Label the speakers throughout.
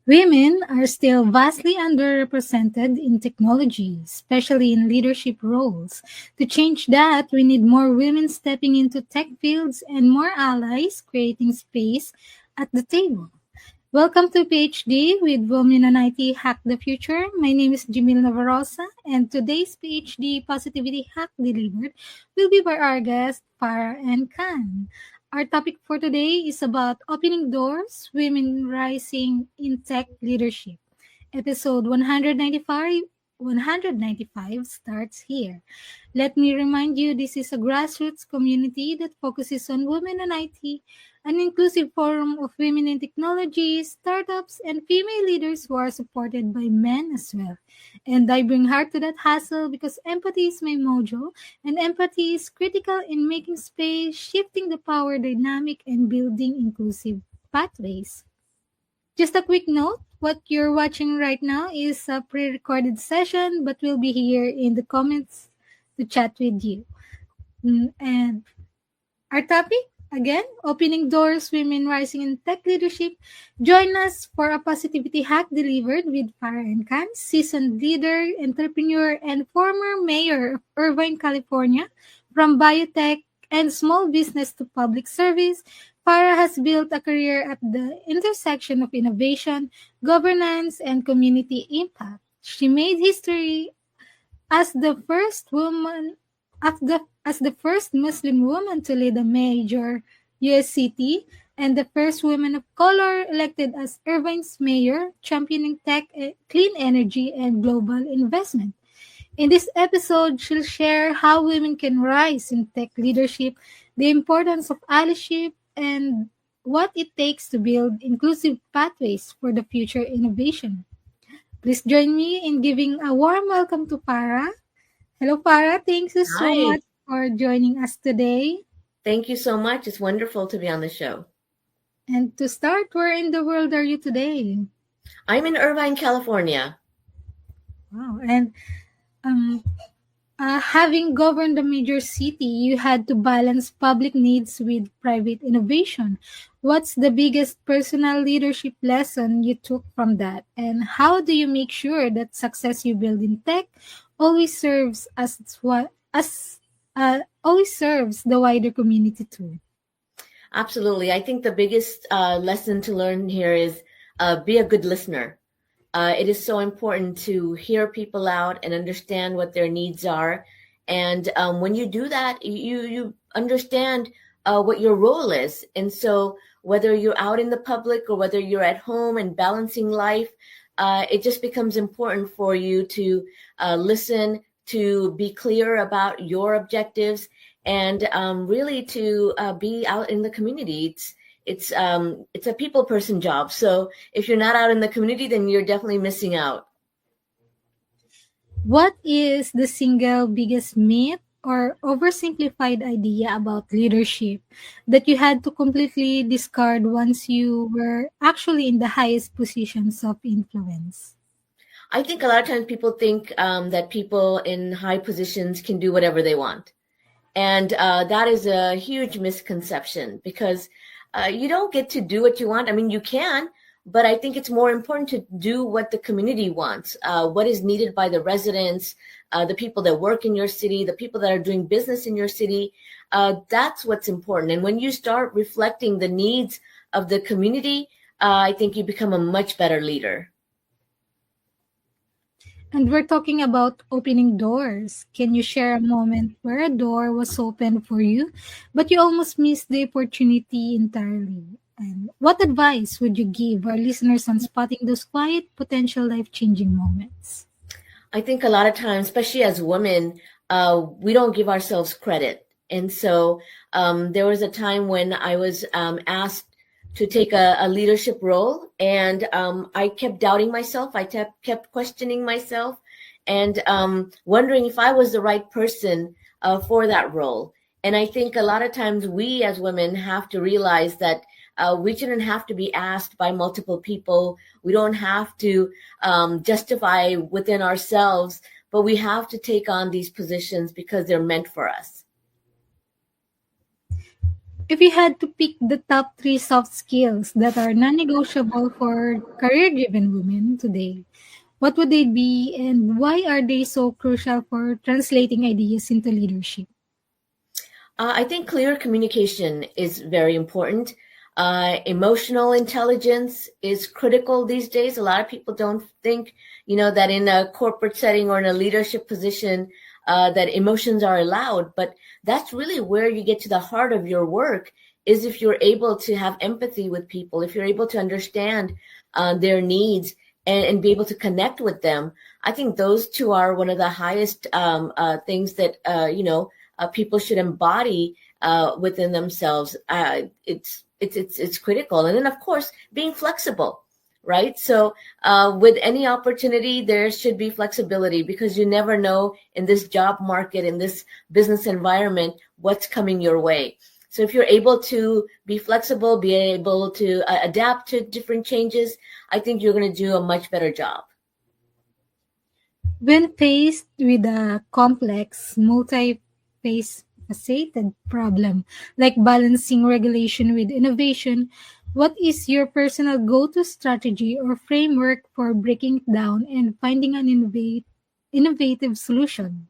Speaker 1: Women are still vastly underrepresented in technology, especially in leadership roles. To change that, we need more women stepping into tech fields and more allies creating space at the table. Welcome to PhD with Women on IT Hack the Future. My name is Jamil Navarrosa, and today's PhD Positivity Hack delivered will be by our guest, Farah and Khan. Our topic for today is about opening doors, women rising in tech leadership. Episode 195 starts here. Let me remind you this is a grassroots community that focuses on women in IT, an inclusive forum of women in technology, startups, and female leaders who are supported by men as well. And I bring heart to that hustle because empathy is my mojo, and empathy is critical in making space, shifting the power dynamic, and building inclusive pathways. Just a quick note, what you're watching right now is a pre-recorded session, but we'll be here in the comments to chat with you. And our topic, again, opening doors, women rising in tech leadership. Join us for a positivity hack delivered with Farah and Khan, seasoned leader, entrepreneur, and former mayor of Irvine, California. From biotech and small business to public service, Farah has built a career at the intersection of innovation, governance, and community impact. She made history as the first woman as the first Muslim woman to lead a major US city and the first woman of color elected as Irvine's mayor, championing tech, clean energy, and global investment. In this episode, she'll share how women can rise in tech leadership, the importance of allyship, and what it takes to build inclusive pathways for the future innovation. Please join me in giving a warm welcome to Farah. Hello, Farah. Thank you so
Speaker 2: Hi,
Speaker 1: much for joining us today.
Speaker 2: thank you so much. It's wonderful to be on the show.
Speaker 1: And to start, where in the world are you today?
Speaker 2: I'm in Irvine, California.
Speaker 1: Wow. And um, having governed a major city, you had to balance public needs with private innovation. What's the biggest personal leadership lesson you took from that? And how do you make sure that success you build in tech always serves always serves the wider community too?
Speaker 2: Absolutely. I think the biggest lesson to learn here is be a good listener. It is so important to hear people out and understand what their needs are. And when you do that, you understand what your role is. And so whether you're out in the public or whether you're at home and balancing life, it just becomes important for you to listen, to be clear about your objectives, and really to be out in the community. It's a people person job. So if you're not out in the community, then you're definitely missing out.
Speaker 1: What is the single biggest myth or oversimplified idea about leadership that you had to completely discard once you were actually in the highest positions of influence?
Speaker 2: I think a lot of times people think that people in high positions can do whatever they want. And that is a huge misconception because you don't get to do what you want. I mean, you can, but I think it's more important to do what the community wants, what is needed by the residents, the people that work in your city, the people that are doing business in your city. That's what's important. And when you start reflecting the needs of the community, I think you become a much better leader.
Speaker 1: And we're talking about opening doors. Can you share a moment where a door was open for you, but you almost missed the opportunity entirely? And what advice would you give our listeners on spotting those quiet, potential life changing moments?
Speaker 2: I think a lot of times, especially as women, we don't give ourselves credit. And so there was a time when I was asked to take a leadership role, and I kept doubting myself. I kept questioning myself and wondering if I was the right person for that role. And I think a lot of times we as women have to realize that we shouldn't have to be asked by multiple people. We don't have to justify within ourselves, but we have to take on these positions because they're meant for us.
Speaker 1: If you had to pick the top three soft skills that are non-negotiable for career-driven women today, what would they be and why are they so crucial for translating ideas into leadership?
Speaker 2: I think clear communication is very important. Emotional intelligence is critical these days. A lot of people don't think, that in a corporate setting or in a leadership position, that emotions are allowed. But that's really where you get to the heart of your work, is if you're able to have empathy with people, if you're able to understand their needs and be able to connect with them. I think those two are one of the highest things that, people should embody within themselves. It's critical, and then of course being flexible, right? So with any opportunity, there should be flexibility, because you never know in this job market, in this business environment, what's coming your way. So if you're able to be flexible, be able to adapt to different changes, I think you're going to do a much better job.
Speaker 1: When faced with a complex, multi-faceted problem, like balancing regulation with innovation, what is your personal go-to strategy or framework for breaking it down and finding an innovative solution?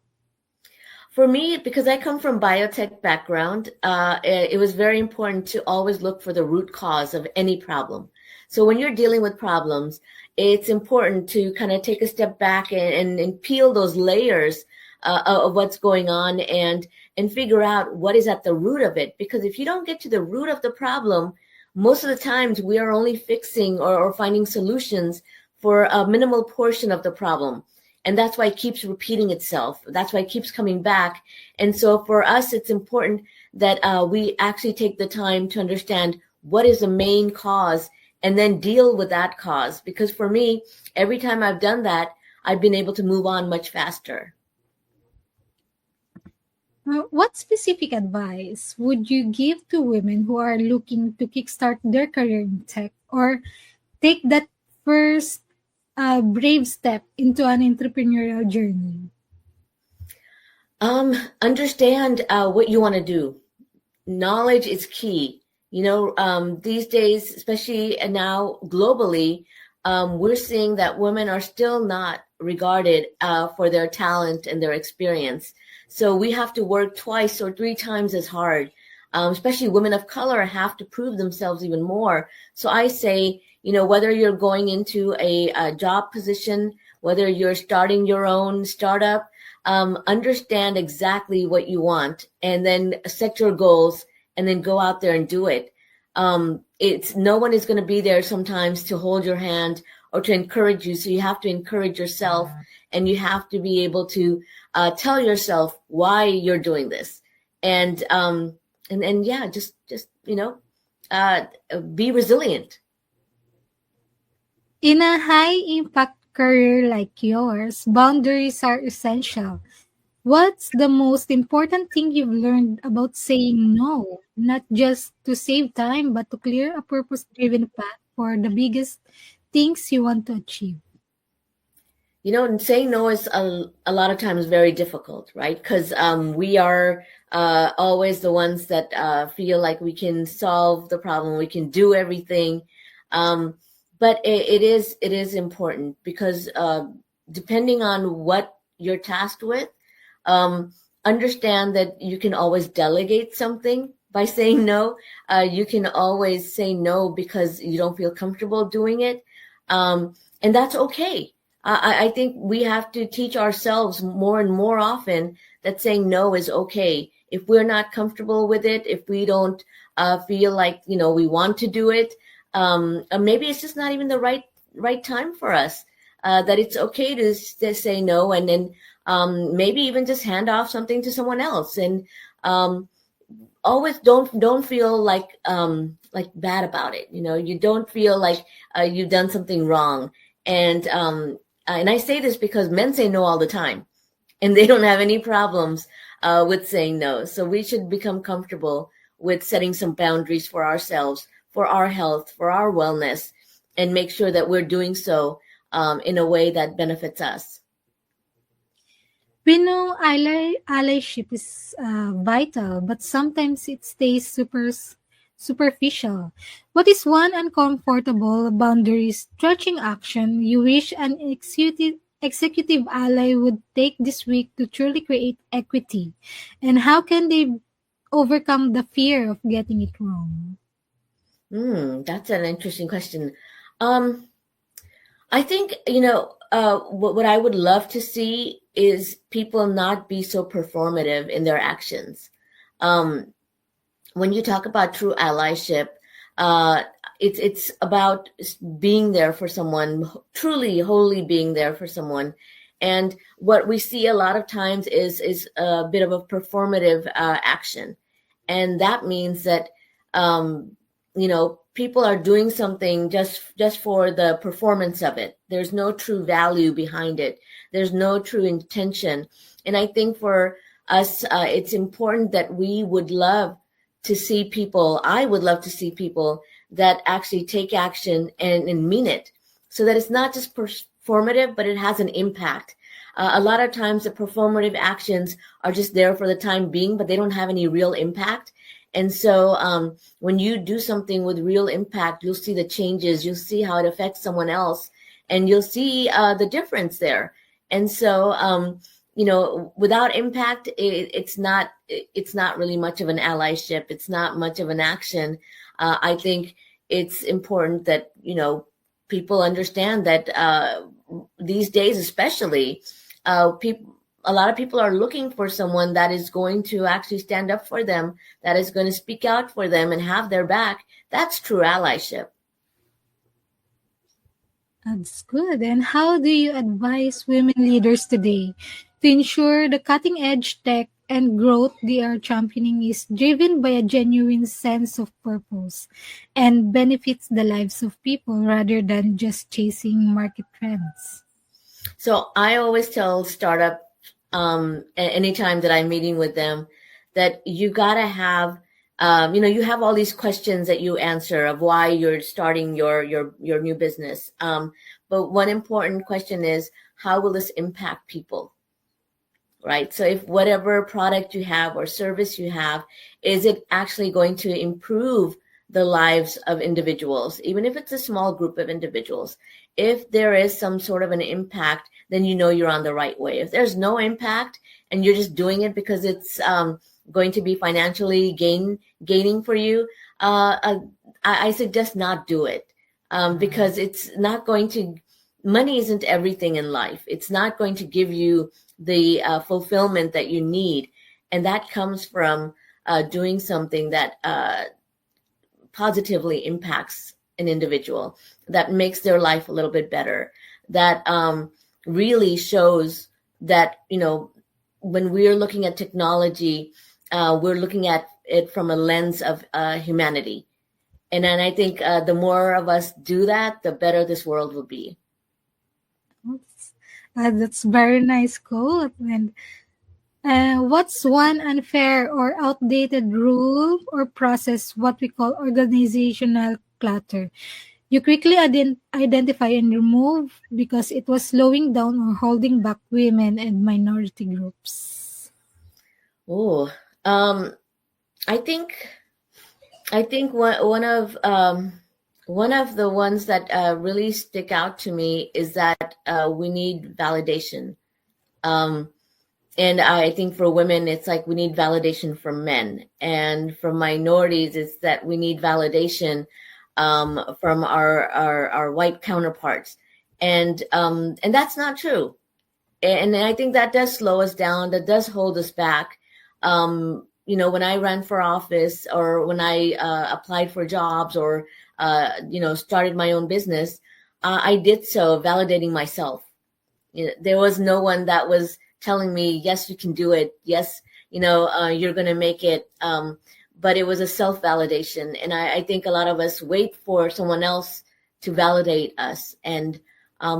Speaker 2: For me, because I come from biotech background, it was very important to always look for the root cause of any problem. So when you're dealing with problems, it's important to kind of take a step back and peel those layers of what's going on and figure out what is at the root of it. Because if you don't get to the root of the problem, most of the times we are only fixing or finding solutions for a minimal portion of the problem. And that's why it keeps repeating itself. That's why it keeps coming back. And so for us, it's important that we actually take the time to understand what is the main cause and then deal with that cause. Because for me, every time I've done that, I've been able to move on much faster.
Speaker 1: What specific advice would you give to women who are looking to kickstart their career in tech or take that first brave step into an entrepreneurial journey?
Speaker 2: Understand what you want to do. Knowledge is key. These days, especially now globally, we're seeing that women are still not regarded for their talent and their experience. So we have to work twice or three times as hard. Especially women of color have to prove themselves even more. So I say, whether you're going into a job position, whether you're starting your own startup, understand exactly what you want and then set your goals and then go out there and do it. It's no one is going to be there sometimes to hold your hand or to encourage you. So you have to encourage yourself, and you have to be able to tell yourself why you're doing this. And yeah, just be resilient.
Speaker 1: In a high impact career like yours, boundaries are essential. What's the most important thing you've learned about saying no, not just to save time, but to clear a purpose driven path for the biggest things you want to achieve?
Speaker 2: And saying no is a lot of times very difficult, right? Because we are always the ones that feel like we can solve the problem, we can do everything. But it is important, because depending on what you're tasked with, understand that you can always delegate something by saying no. You can always say no because you don't feel comfortable doing it. And that's okay. I think we have to teach ourselves more and more often that saying no is okay. If we're not comfortable with it, if we don't feel like, we want to do it, maybe it's just not even the right time for us, that it's okay to say no, and then maybe even just hand off something to someone else. And always don't feel like bad about it. You don't feel like you've done something wrong. And I say this because men say no all the time, and they don't have any problems with saying no. So we should become comfortable with setting some boundaries for ourselves, for our health, for our wellness, and make sure that we're doing so in a way that benefits us.
Speaker 1: We know allyship is vital, but sometimes it stays superficial. What is one uncomfortable boundary stretching action you wish an executive ally would take this week to truly create equity? And how can they overcome the fear of getting it wrong?
Speaker 2: That's an interesting question. Um, I think, what I would love to see is people not be so performative in their actions. Um, when you talk about true allyship, uh, it's about being there for someone, truly, wholly being there for someone. And what we see a lot of times is a bit of a performative action, and that means that people are doing something just for the performance of it. There's no true value behind it. There's no true intention. And I think for us, it's important that we would love to see people, I would love to see people that actually take action and mean it, so that it's not just performative, but it has an impact. A lot of times the performative actions are just there for the time being, but they don't have any real impact. And so when you do something with real impact, you'll see the changes, you'll see how it affects someone else, and you'll see the difference there. And so, without impact, it's not really much of an allyship. It's not much of an action. I think it's important that, people understand that these days, especially, a lot of people are looking for someone that is going to actually stand up for them, that is going to speak out for them and have their back. That's true allyship.
Speaker 1: That's good. And how do you advise women leaders today to ensure the cutting edge tech and growth they are championing is driven by a genuine sense of purpose and benefits the lives of people rather than just chasing market trends?
Speaker 2: So I always tell startup, anytime that I'm meeting with them, that you gotta have, you have all these questions that you answer of why you're starting your new business. But one important question is, how will this impact people? Right? So if whatever product you have or service you have, is it actually going to improve the lives of individuals, even if it's a small group of individuals? If there is some sort of an impact, then you know you're on the right way. If there's no impact and you're just doing it because it's going to be financially gaining for you, I suggest not do it, because it's not going to. Money isn't everything in life. It's not going to give you the fulfillment that you need, and that comes from doing something that positively impacts an individual, that makes their life a little bit better, that really shows that, when we're looking at technology, we're looking at it from a lens of humanity. And then I think the more of us do that, the better this world will be.
Speaker 1: That's very nice quote. And what's one unfair or outdated rule or process, what we call organizational clutter, you quickly identify and remove because it was slowing down or holding back women and minority groups?
Speaker 2: Oh, I think one of the ones that really stick out to me is that we need validation. And I think for women, it's like we need validation from men. And for minorities, it's that we need validation from our white counterparts. And that's not true. And I think that does slow us down, that does hold us back. When I ran for office, or when I applied for jobs, or started my own business, I did so validating myself. There was no one that was telling me, yes, you can do it. Yes, you're going to make it. But it was a self-validation. And I think a lot of us wait for someone else to validate us. And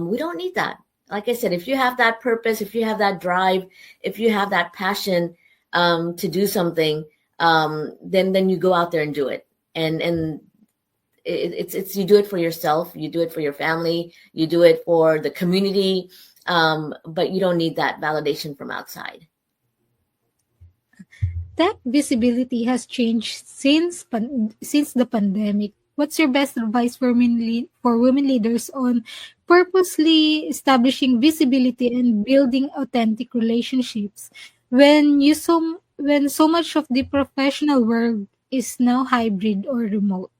Speaker 2: we don't need that. Like I said, if you have that purpose, if you have that drive, if you have that passion to do something, then you go out there and do it. And it's you do it for yourself, you do it for your family, you do it for the community, but you don't need that validation from outside.
Speaker 1: Tech visibility has changed since the pandemic. What's your best advice for for women leaders on purposely establishing visibility and building authentic relationships when so much of the professional world is now hybrid or remote?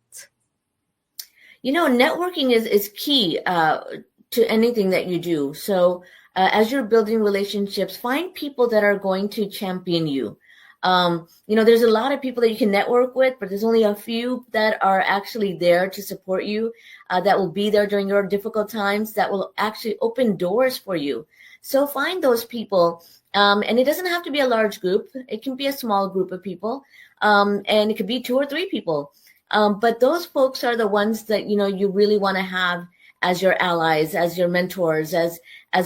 Speaker 2: Networking is key to anything that you do. So as you're building relationships, find people that are going to champion you. There's a lot of people that you can network with, but there's only a few that are actually there to support you, that will be there during your difficult times, that will actually open doors for you. So find those people. And it doesn't have to be a large group. It can be a small group of people. And it could be 2 or 3 people. But those folks are the ones that, you really want to have as your allies, as your mentors, as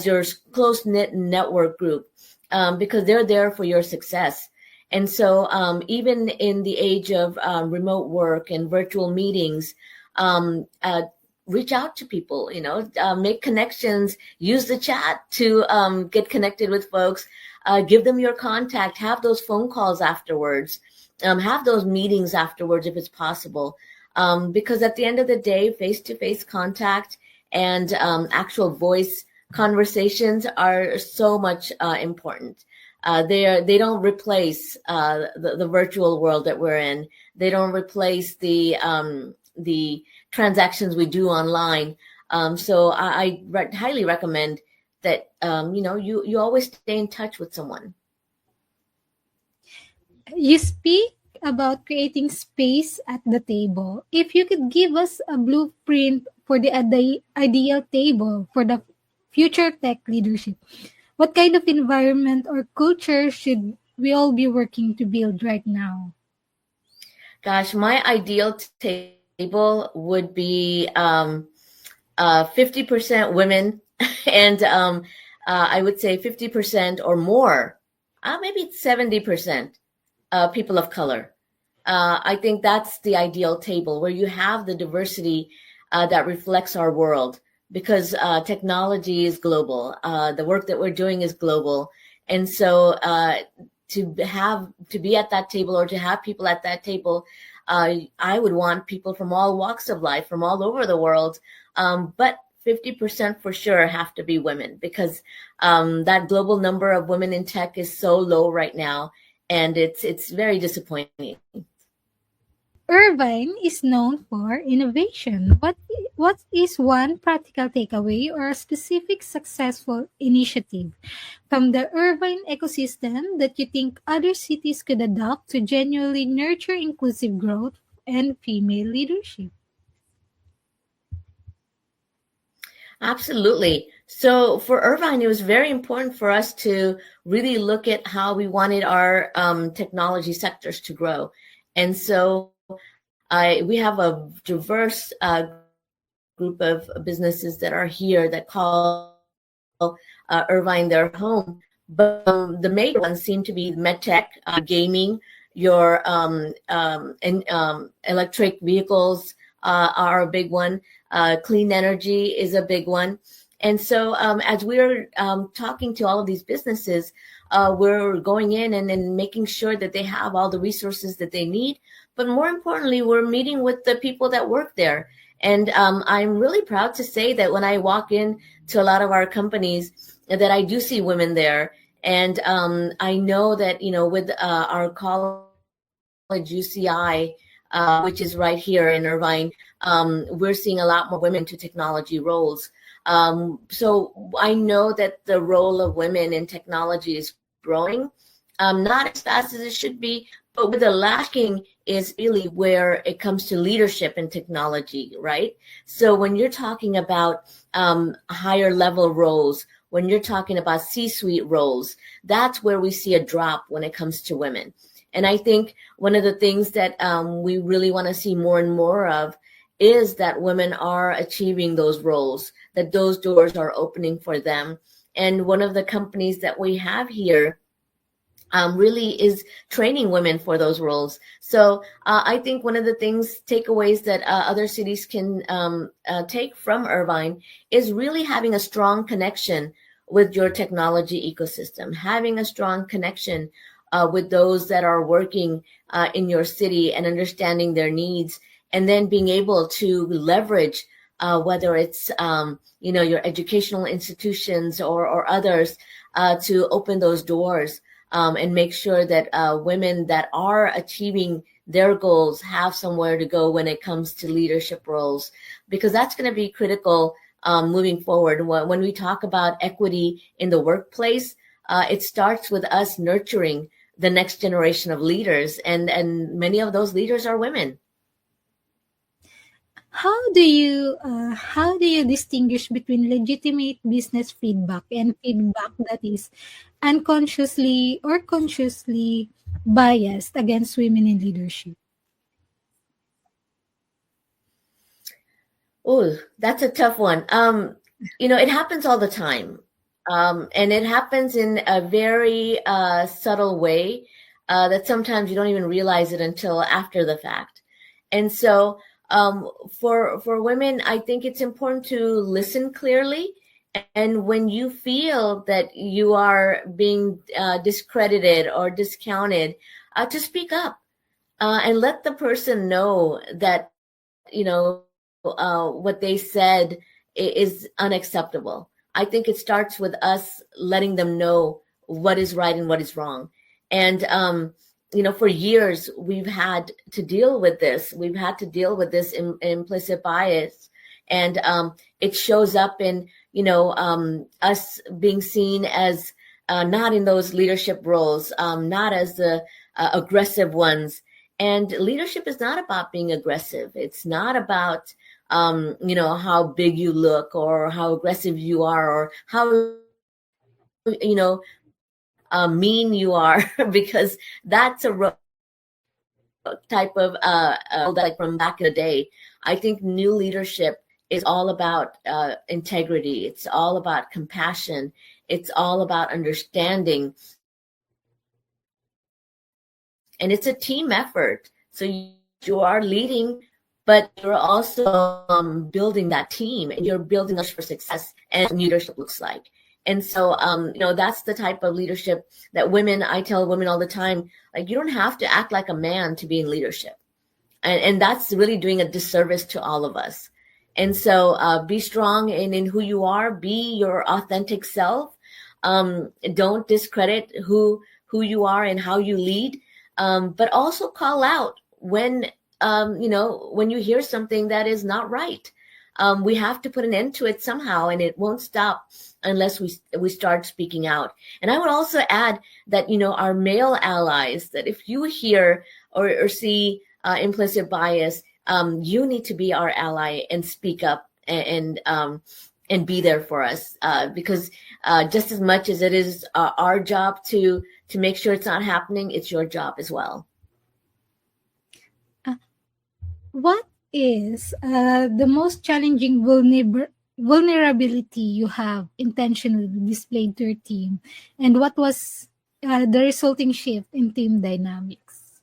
Speaker 2: your close-knit network group, because they're there for your success. And so even in the age of remote work and virtual meetings, reach out to people, make connections, use the chat to get connected with folks, give them your contact, have those phone calls afterwards, have those meetings afterwards if it's possible. Because at the end of the day, face-to-face contact and actual voice conversations are so much important. They don't replace the virtual world that we're in. They don't replace the transactions we do online. So I highly recommend that you always stay in touch with someone.
Speaker 1: You speak about creating space at the table. If you could give us a blueprint for the ideal table for the future tech leadership, what kind of environment or culture should we all be working to build right now?
Speaker 2: Gosh, my ideal table would be 50% women and I would say 50% or more, maybe 70% people of color. I think that's the ideal table where you have the diversity that reflects our world, because technology is global. The work that we're doing is global. And so to be at that table, or to have people at that table, I would want people from all walks of life, from all over the world. But 50% for sure have to be women, because that global number of women in tech is so low right now. And it's very disappointing.
Speaker 1: Irvine is known for innovation. What is one practical takeaway or a specific successful initiative from the Irvine ecosystem that you think other cities could adopt to genuinely nurture inclusive growth and female leadership?
Speaker 2: Absolutely. So for Irvine, it was very important for us to really look at how we wanted our technology sectors to grow. And so we have a diverse group of businesses that are here that call Irvine their home. But the major ones seem to be medtech, gaming, your electric vehicles are a big one. Clean energy is a big one. And so as we're talking to all of these businesses, we're going in and making sure that they have all the resources that they need. But more importantly, we're meeting with the people that work there. And I'm really proud to say that when I walk in to a lot of our companies, that I do see women there. And I know that, with our college UCI, which is right here in Irvine, we're seeing a lot more women to technology roles. So I know that the role of women in technology is growing, not as fast as it should be, but where the lacking is really where it comes to leadership in technology, right? So when you're talking about higher level roles, when you're talking about C-suite roles, that's where we see a drop when it comes to women. And I think one of the things that we really want to see more and more of is that women are achieving those roles, that those doors are opening for them. And one of the companies that we have here really is training women for those roles. So I think one of the takeaways that other cities can take from Irvine is really having a strong connection with your technology ecosystem, having a strong connection with those that are working in your city and understanding their needs, and then being able to leverage whether it's your educational institutions or others to open those doors and make sure that women that are achieving their goals have somewhere to go when it comes to leadership roles, because that's going to be critical moving forward. When we talk about equity in the workplace, it starts with us nurturing the next generation of leaders, and many of those leaders are women.
Speaker 1: How do you distinguish between legitimate business feedback and feedback that is unconsciously or consciously biased against women in leadership?
Speaker 2: Oh, that's a tough one. It happens all the time. And it happens in a very subtle way that sometimes you don't even realize it until after the fact. And so for women, I think it's important to listen clearly. And when you feel that you are being discredited or discounted, to speak up and let the person know that, what they said is unacceptable. I think it starts with us letting them know what is right and what is wrong. And, for years, we've had to deal with this. We've had to deal with this implicit bias. And it shows up in, us being seen as not in those leadership roles, not as the aggressive ones. And leadership is not about being aggressive. It's not about how big you look or how aggressive you are or how, mean you are, because that's a type of like from back in the day. I think new leadership is all about integrity. It's all about compassion. It's all about understanding. And it's a team effort. So you are leading, but you're also building that team, and you're building us for success, and leadership looks like. And so, that's the type of leadership that I tell women all the time, like, you don't have to act like a man to be in leadership. And that's really doing a disservice to all of us. And so be strong in who you are, be your authentic self. Don't discredit who you are and how you lead, but also call out when you hear something that is not right. We have to put an end to it somehow, and it won't stop unless we start speaking out. And I would also add that, our male allies, that if you hear or see implicit bias, you need to be our ally and speak up and be there for us, because just as much as it is our job to make sure it's not happening, it's your job as well.
Speaker 1: What is the most challenging vulnerability you have intentionally displayed to your team, and what was the resulting shift in team dynamics?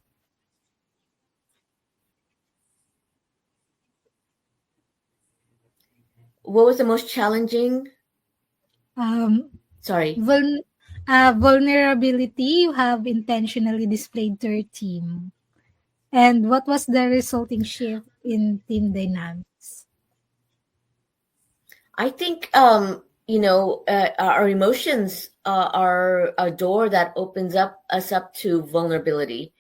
Speaker 2: What was the most challenging? Sorry.
Speaker 1: Vulnerability you have intentionally displayed to your team, and what was the resulting shift in team dynamics?
Speaker 2: I think, our emotions are a door that opens us up to vulnerability,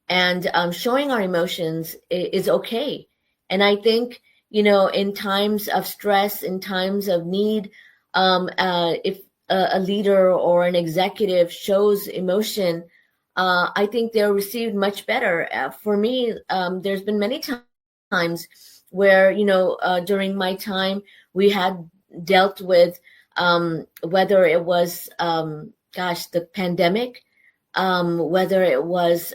Speaker 2: and showing our emotions is okay. And I think, in times of stress, in times of need, if a leader or an executive shows emotion, I think they're received much better. For me, there's been many times where, during my time, we had dealt with whether it was, the pandemic, whether it was,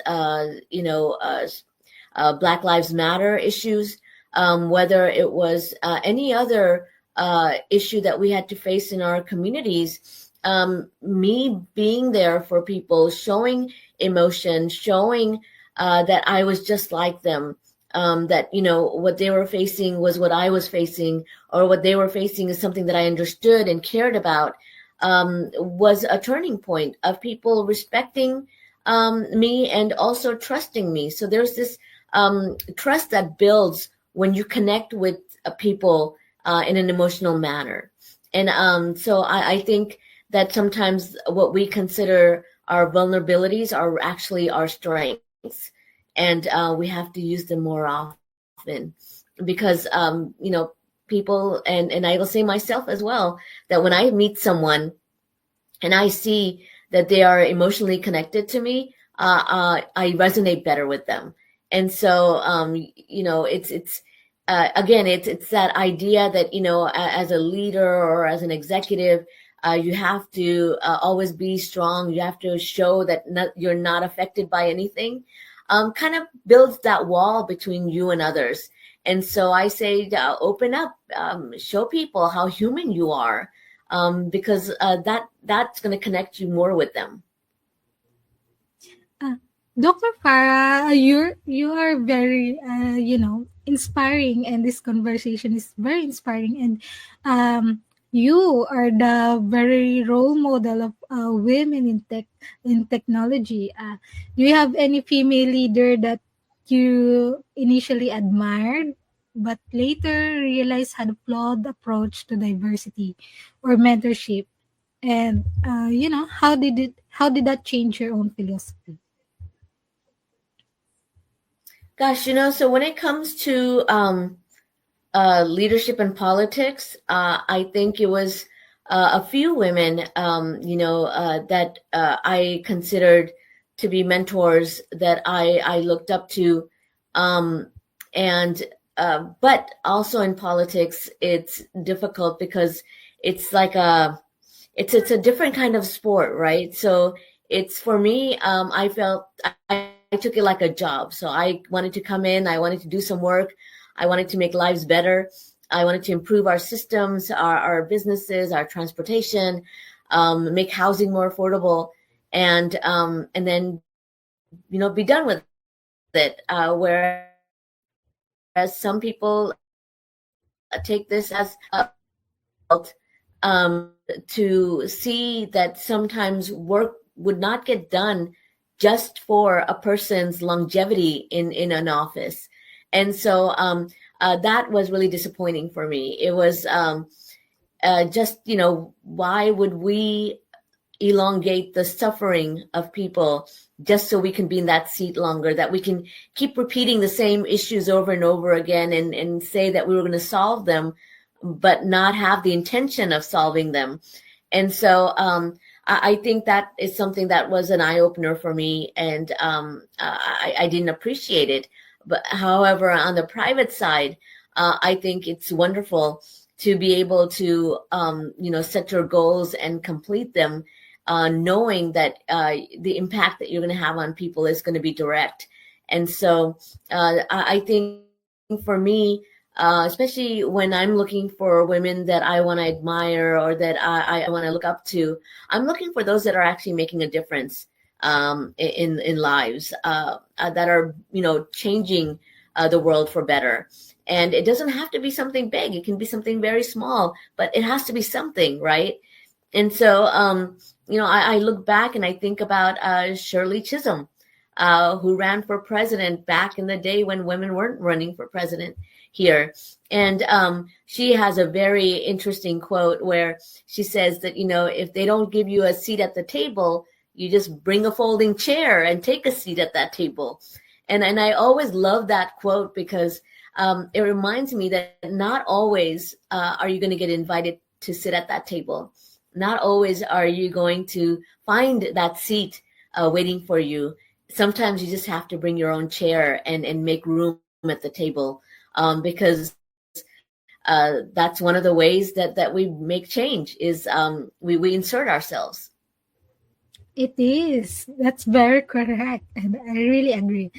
Speaker 2: Black Lives Matter issues, whether it was any other issue that we had to face in our communities. Me being there for people, showing emotion, showing that I was just like them, that, what they were facing was what I was facing, or what they were facing is something that I understood and cared about. was a turning point of people respecting me and also trusting me. So there's this trust that builds when you connect with people in an emotional manner. And so I think that sometimes what we consider our vulnerabilities are actually our strengths, and we have to use them more often because people, and I will say myself as well, that when I meet someone and I see that they are emotionally connected to me, I resonate better with them. And so, it's again, it's that idea that as a leader or as an executive, you have to always be strong. You have to show that you're not affected by anything. Kind of builds that wall between you and others. And so I say, open up, show people how human you are, because that's going to connect you more with them.
Speaker 1: Dr. Farah, you are very inspiring, and this conversation is very inspiring, and you are the very role model of women in technology. Do you have any female leader that you initially admired but later realized had a flawed approach to diversity or mentorship? And how did that change your own philosophy?
Speaker 2: Gosh, so when it comes to leadership and politics, I think it was a few women, that I considered to be mentors that I looked up to, and but also in politics, it's difficult because it's like it's a different kind of sport, right? So it's for me, I felt I took it like a job. So I wanted to come in, I wanted to do some work, I wanted to make lives better. I wanted to improve our systems, our businesses, our transportation, make housing more affordable, and then be done with it. Whereas some people take this as to see that sometimes work would not get done just for a person's longevity in an office. And so that was really disappointing for me. It was just, why would we elongate the suffering of people just so we can be in that seat longer, that we can keep repeating the same issues over and over again and say that we were going to solve them, but not have the intention of solving them. And so I think that is something that was an eye-opener for me, and I didn't appreciate it. But however, on the private side, I think it's wonderful to be able to, set your goals and complete them, knowing that the impact that you're going to have on people is going to be direct. And so I think for me, especially when I'm looking for women that I want to admire or that I want to look up to, I'm looking for those that are actually making a difference in lives, that are changing the world for better. And it doesn't have to be something big; it can be something very small, but it has to be something, right? And so I look back and I think about Shirley Chisholm, who ran for president back in the day when women weren't running for president here. And she has a very interesting quote where she says that, if they don't give you a seat at the table, you just bring a folding chair and take a seat at that table. And I always love that quote because it reminds me that not always are you going to get invited to sit at that table. Not always are you going to find that seat waiting for you. Sometimes you just have to bring your own chair and make room at the table, because that's one of the ways that we make change is we insert ourselves.
Speaker 1: It is. That's very correct. And I really agree.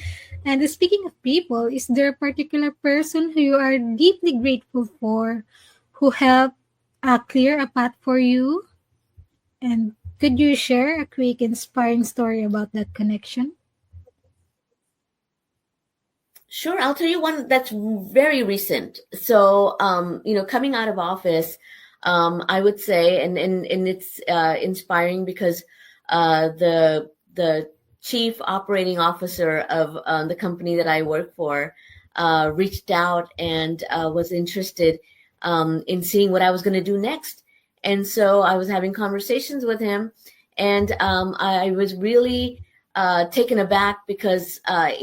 Speaker 1: And speaking of people, is there a particular person who you are deeply grateful for who helped clear a path for you? And could you share a quick, inspiring story about that connection?
Speaker 2: Sure, I'll tell you one that's very recent. So, coming out of office, I would say, and it's inspiring because the chief operating officer of the company that I work for reached out and was interested in seeing what I was going to do next. And so I was having conversations with him, and I was really taken aback because I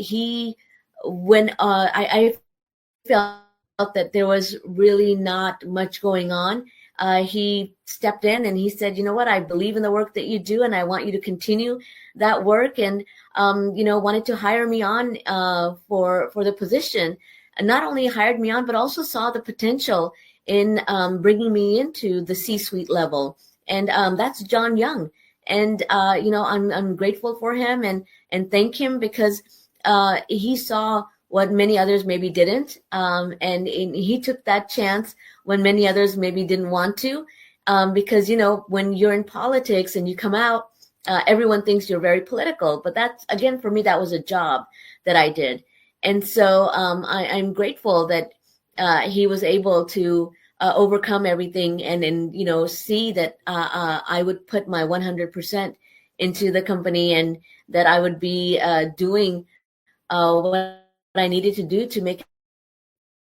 Speaker 2: felt that there was really not much going on. He stepped in and he said, you know what, I believe in the work that you do and I want you to continue that work, and wanted to hire me on for the position. And not only hired me on, but also saw the potential in bringing me into the C-suite level. And that's John Young. And I'm grateful for him and thank him because he saw what many others maybe didn't, and he took that chance when many others maybe didn't want to, because when you're in politics and you come out, everyone thinks you're very political. But that's, again, for me, that was a job that I did, and so I'm grateful that he was able to overcome everything and see that I would put my 100% into the company, and that I would be doing what I needed to do to make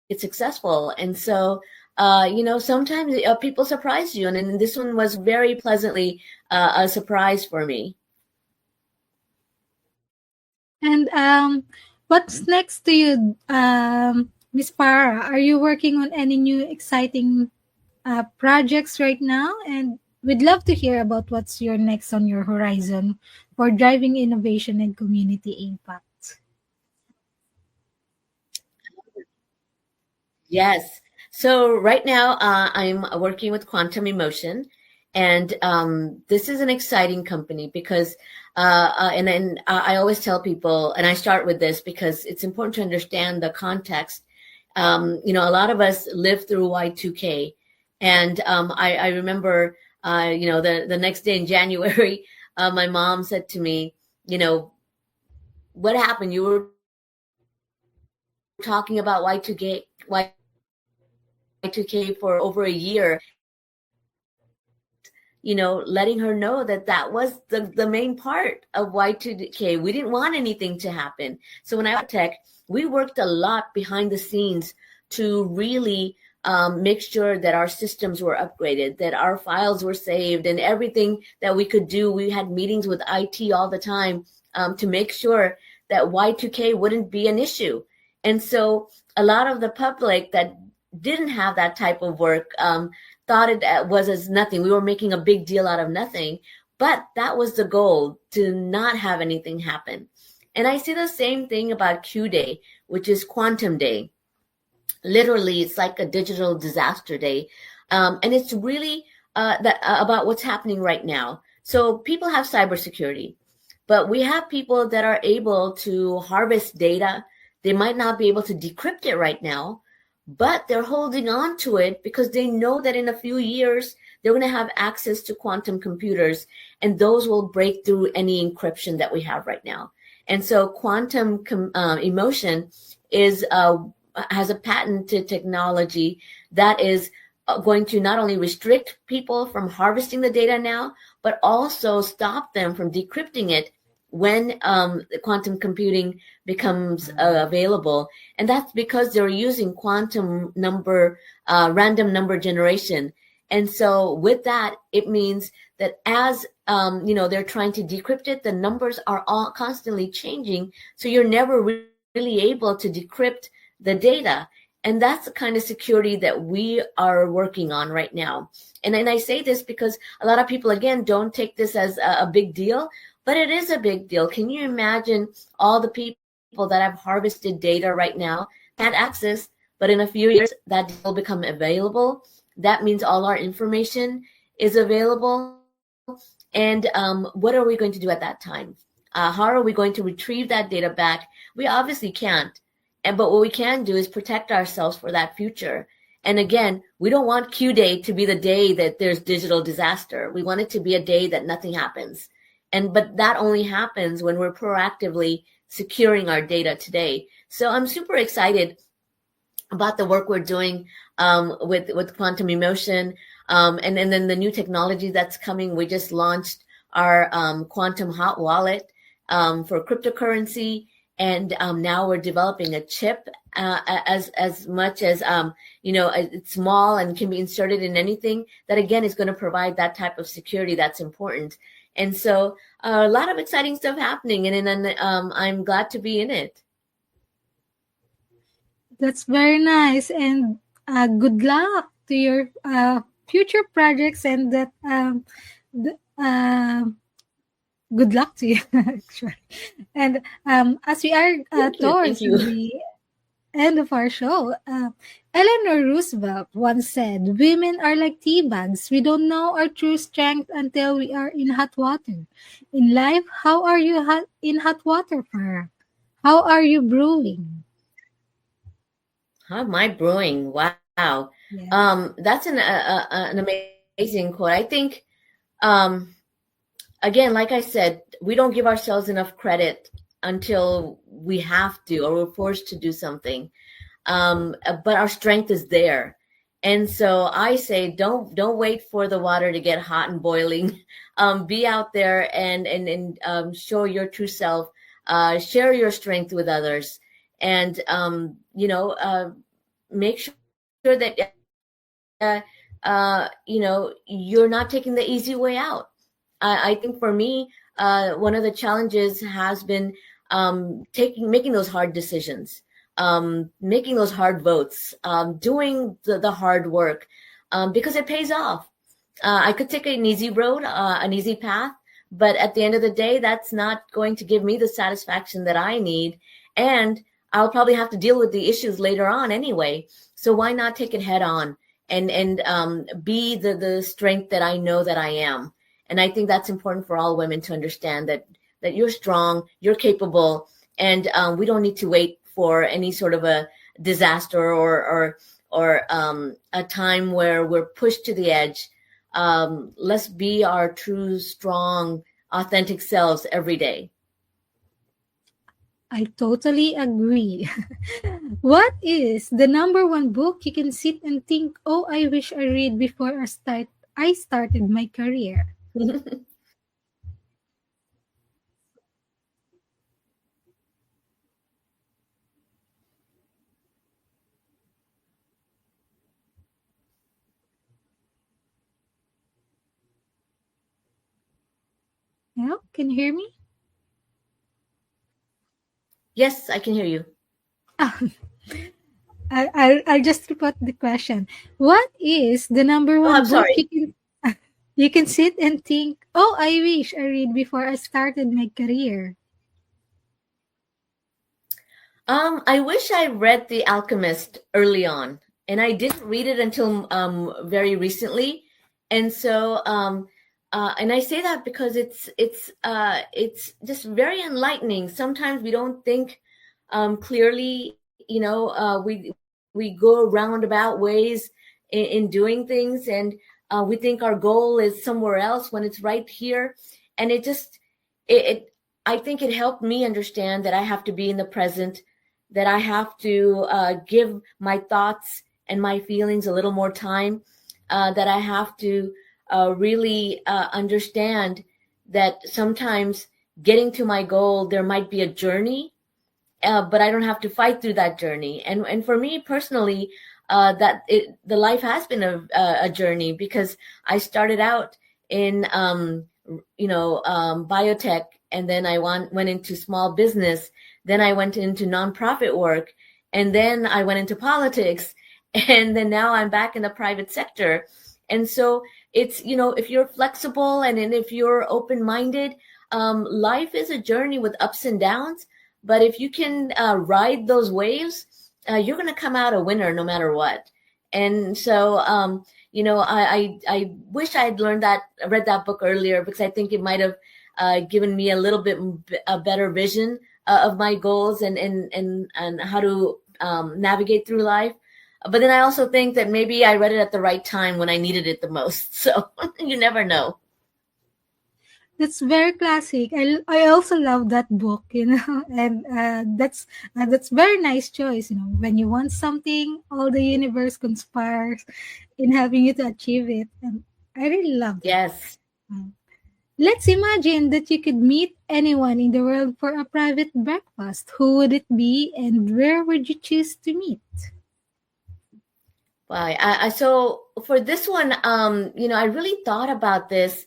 Speaker 2: it successful. And so sometimes people surprise you, and this one was very pleasantly a surprise for me.
Speaker 1: And what's next to you, Miss Para? Are you working on any new exciting projects right now? And we'd love to hear about what's your next on your horizon for driving innovation and community impact.
Speaker 2: Yes. So right now, I'm working with Quantum Emotion, and this is an exciting company because, and I always tell people, and I start with this because it's important to understand the context. A lot of us lived through Y2K, and I remember, the next day in January, my mom said to me, what happened? You were talking about Y2K for over a year, letting her know that was the main part of Y2K. We didn't want anything to happen. So when I was tech, we worked a lot behind the scenes to really make sure that our systems were upgraded, that our files were saved, and everything that we could do. We had meetings with IT all the time to make sure that Y2K wouldn't be an issue. And so a lot of the public that didn't have that type of work thought it was as nothing. We were making a big deal out of nothing, but that was the goal, to not have anything happen. And I see the same thing about Q Day, which is Quantum Day. Literally, it's like a digital disaster day. And it's really about what's happening right now. So people have cybersecurity, but we have people that are able to harvest data. They might not be able to decrypt it right now, but they're holding on to it because they know that in a few years, they're going to have access to quantum computers, and those will break through any encryption that we have right now. And so quantum emotion has a patented technology that is going to not only restrict people from harvesting the data now, but also stop them from decrypting it when quantum computing becomes available. And that's because they're using quantum random number generation. And so with that, it means that as they're trying to decrypt it, the numbers are all constantly changing. So you're never really able to decrypt the data. And that's the kind of security that we are working on right now. And I say this because a lot of people, again, don't take this as a big deal, but it is a big deal. Can you imagine all the people that have harvested data right now, had access, but in a few years that will become available? That means all our information is available. And what are we going to do at that time? How are we going to retrieve that data back? We obviously can't. But what we can do is protect ourselves for that future. And again, we don't want Q Day to be the day that there's digital disaster. We want it to be a day that nothing happens. But that only happens when we're proactively securing our data today. So I'm super excited about the work we're doing with Quantum Emotion. And then the new technology that's coming. We just launched our quantum hot wallet for cryptocurrency, and now we're developing a chip as much as it's small and can be inserted in anything. That again is going to provide that type of security that's important. And so a lot of exciting stuff happening, and I'm glad to be in it.
Speaker 1: That's very nice, and good luck to your future projects, and that th- good luck to you actually. And as we are
Speaker 2: Thank
Speaker 1: towards
Speaker 2: you.
Speaker 1: the end of our show, Eleanor Roosevelt once said, "Women are like tea bags. We don't know our true strength until we are in hot water." In life, how are you in hot water, Farah? How are you brewing?
Speaker 2: Huh, my brewing. Wow.
Speaker 1: Yeah.
Speaker 2: That's an amazing quote. I think, um, again, like I said, we don't give ourselves enough credit until we have to or we're forced to do something. But our strength is there. And so I say, don't wait for the water to get hot and boiling. Be out there and show your true self. Share your strength with others, and make sure that you're not taking the easy way out. I think for me, one of the challenges has been making those hard decisions, making those hard votes, doing the hard work, because it pays off. I could take an easy road, an easy path, but at the end of the day, that's not going to give me the satisfaction that I need. And I'll probably have to deal with the issues later on anyway. So why not take it head on and be the strength that I know that I am? And I think that's important for all women to understand that you're strong, you're capable, and we don't need to wait for any sort of a disaster or a time where we're pushed to the edge. Let's be our true, strong, authentic selves every day.
Speaker 1: I totally agree. What is the number one book you can sit and think, "Oh, I wish I read before I started my career"? Hello, can you hear me?
Speaker 2: Yes, I can hear you.
Speaker 1: I'll just repeat the question. What is the number
Speaker 2: Oh, I'm
Speaker 1: one book
Speaker 2: sorry.
Speaker 1: you can sit and think, "Oh, I wish I read before I started my career"?
Speaker 2: I wish I read The Alchemist early on, and I didn't read it until very recently. And so, and I say that because it's just very enlightening. Sometimes we don't think clearly. We go roundabout ways in doing things, and we think our goal is somewhere else when it's right here. And it I think it helped me understand that I have to be in the present, that I have to give my thoughts and my feelings a little more time, that I have to really understand that sometimes getting to my goal, there might be a journey, but I don't have to fight through that journey. And for me personally, the life has been a journey, because I started out in biotech, and then I went into small business, then I went into nonprofit work, and then I went into politics, and then now I'm back in the private sector. And so it's, if you're flexible and if you're open-minded, life is a journey with ups and downs. But if you can ride those waves, you're going to come out a winner no matter what. And so, I wish I had read that book earlier, because I think it might have given me a little bit a better vision of my goals and how to navigate through life. But then I also think that maybe I read it at the right time when I needed it the most. So you never know.
Speaker 1: That's very classic. I also love that book, and that's very nice choice. When you want something, all the universe conspires in having you to achieve it, and I really love that.
Speaker 2: Yes.
Speaker 1: Um, Let's imagine that you could meet anyone in the world for a private breakfast. Who would it be, and where would you choose to meet?
Speaker 2: Why? So for this one, I really thought about this,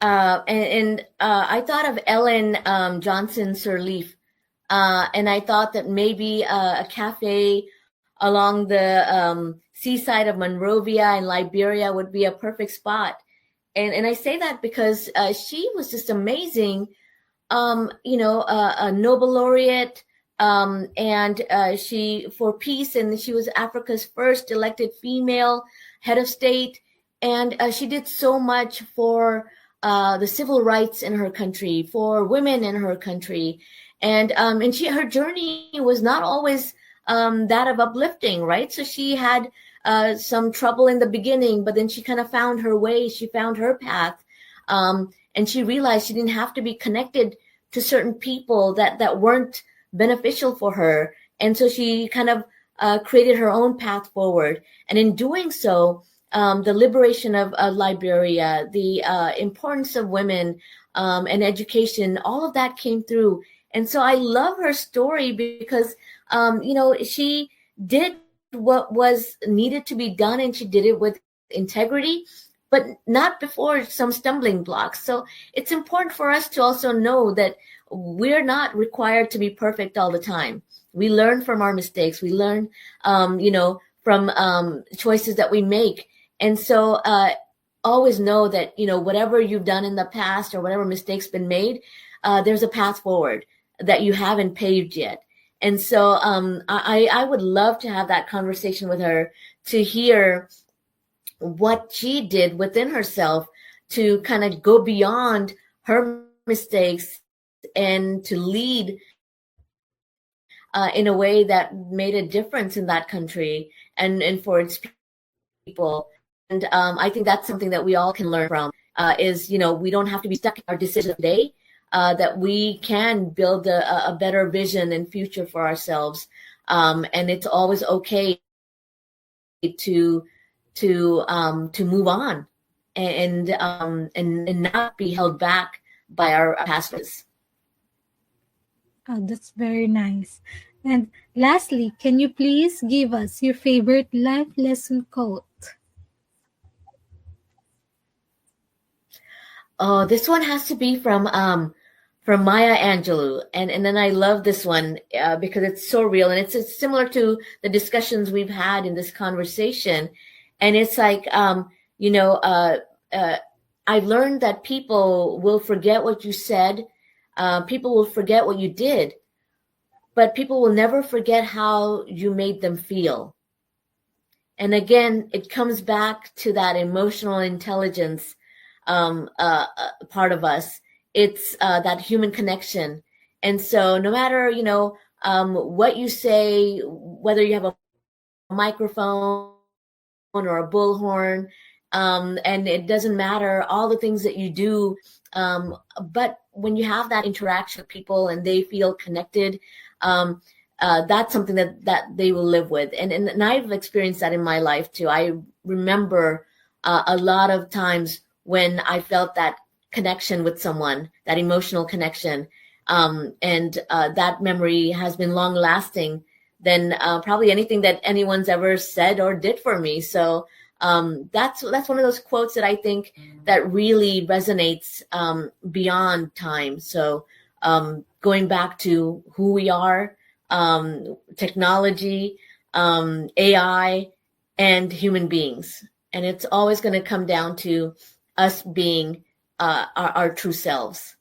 Speaker 2: and I thought of Ellen Johnson Sirleaf, and I thought that maybe a cafe along the seaside of Monrovia in Liberia would be a perfect spot. And I say that because she was just amazing, a Nobel laureate, and she for peace, and she was Africa's first elected female head of state, and she did so much for the civil rights in her country, for women in her country, and her journey was not always that of uplifting, right? So she had some trouble in the beginning, but then she kind of found her way. She found her path. And she realized she didn't have to be connected to certain people that weren't beneficial for her. And so she kind of created her own path forward. And in doing so, the liberation of Liberia, the importance of women and education, all of that came through. And so I love her story because, she did what was needed to be done, and she did it with integrity, but not before some stumbling blocks. So it's important for us to also know that we're not required to be perfect all the time. We learn from our mistakes. We learn, from choices that we make. And so always know that, whatever you've done in the past or whatever mistakes been made, there's a path forward that you haven't paved yet. And so I would love to have that conversation with her, to hear what she did within herself to kind of go beyond her mistakes and to lead in a way that made a difference in that country and for its people. And I think that's something that we all can learn from, is, we don't have to be stuck in our decisions today, that we can build a better vision and future for ourselves. And it's always okay to move on and not be held back by our past.
Speaker 1: Oh, that's very nice. And lastly, can you please give us your favorite life lesson quote?
Speaker 2: Oh, this one has to be from Maya Angelou, and then I love this one because it's so real, and it's similar to the discussions we've had in this conversation, and it's like I learned that people will forget what you said, people will forget what you did, but people will never forget how you made them feel. And again, it comes back to that emotional intelligence part of us. It's that human connection. And so no matter, what you say, whether you have a microphone or a bullhorn, and it doesn't matter all the things that you do, but when you have that interaction with people and they feel connected, that's something that they will live with. And I've experienced that in my life too. I remember a lot of times when I felt that connection with someone, that emotional connection, and that memory has been long lasting than probably anything that anyone's ever said or did for me. So that's one of those quotes that I think that really resonates beyond time. So going back to who we are, technology, AI, and human beings. And it's always going to come down to us being our true selves.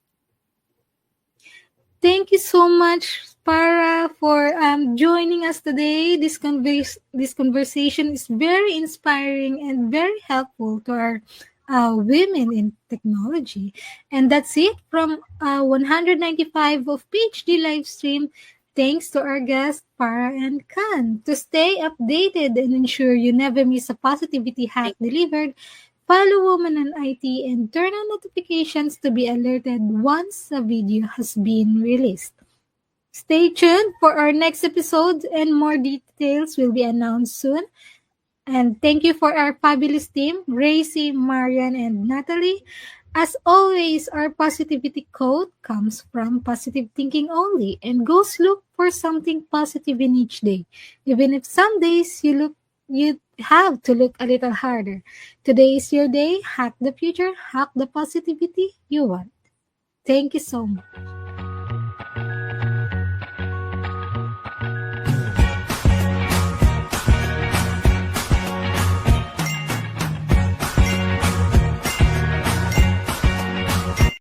Speaker 1: Thank you so much, Para, for joining us today. This conversation is very inspiring and very helpful to our women in technology. And that's it from 195 of PhD Livestream. Thanks to our guests, Para and Khan. To stay updated and ensure you never miss a positivity hack delivered, Follow Women in IT and turn on notifications to be alerted once a video has been released. Stay tuned for our next episode and more details will be announced soon. And thank you for our fabulous team, Gracie, Marian, and Natalie. As always, our positivity quote comes from positive thinking only and goes look for something positive in each day. Even if some days you have to look a little harder. Today is your day. Hack the future, hack the positivity you want. Thank you so much.